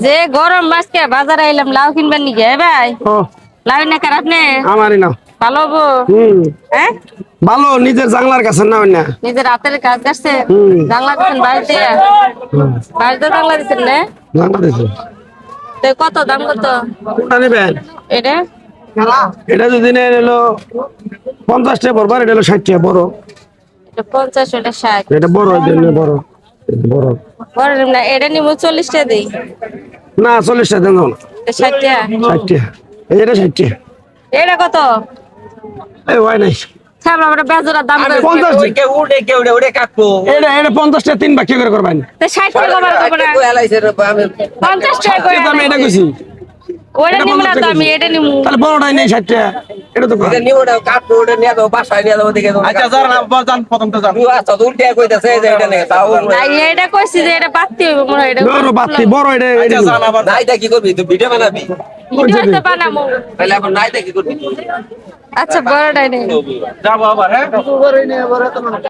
যে গরম মাসকে বাজারে আইলাম লাউ কিনবার নিকে ভাই। ও লাউ না খারাপ নে? আমারই না। ভালো হবো। হুম হ্যাঁ ভালো, নিজের জাংলার কাছে না না। নিজের হাতের কাজ করছে। হুম জানলা দিচ্ছেন বাড়িতে, বাড়িতে জানলা দিচ্ছেন না? জাংলা দিছে। তো কত দাম কত কোনটা নেবেন? এটা? এটা যদি নেন হলো 50 টাকা পড়বার, এটা হলো 60 টাকা বড়। এটা 50, ওটা 60। এটা বড়, এটা নিয়ে বড়, এটা বড়। বড় নিম না, এটা নিব 40 টাকা দিই। না 40 টাকা দেন না। এটা 60 টাকা। 60 টাকা। এই এটা 60 টাকা। এটা কত? এই হয় নাই। ছাড় আমরা বেজোরা দাম করে। 50 ওই কে উড়ে কাকু এটা 50 টাকা 3 ভাগ করে করবেন। তো 60 টাকা কমার করব না। কই আলাইছে রে আমি 50 টাকা করে। আমি এটা কইছি। ওটা এটা নিব 50 না তো টাকা আমি কইছি। এটা নিব। তাহলে বড়টাই নেই 60 টাকা। এটা তো কম। এটা নিও না কাকু ওটা নিয়ে দাও বাসায় নিয়ে দাও দেখে দাও আচ্ছা যারা যান প্রথম তো যান। তুই আসতো উল্টে কইতাছে যে এটা নেই তাও তাই এটা কইছি যে এটা বাড়তি হইব মনে হয় এটা। বড় বাতি বড় এটা আচ্ছা যান আবার নাইটা কি করবি তুই ভিডিও বানাবি ভিডিও তো বানামু। তাহলে এখন নাইটা কি করবি আচ্ছা বড়টাই নেই। যাবো আবার হ্যাঁ।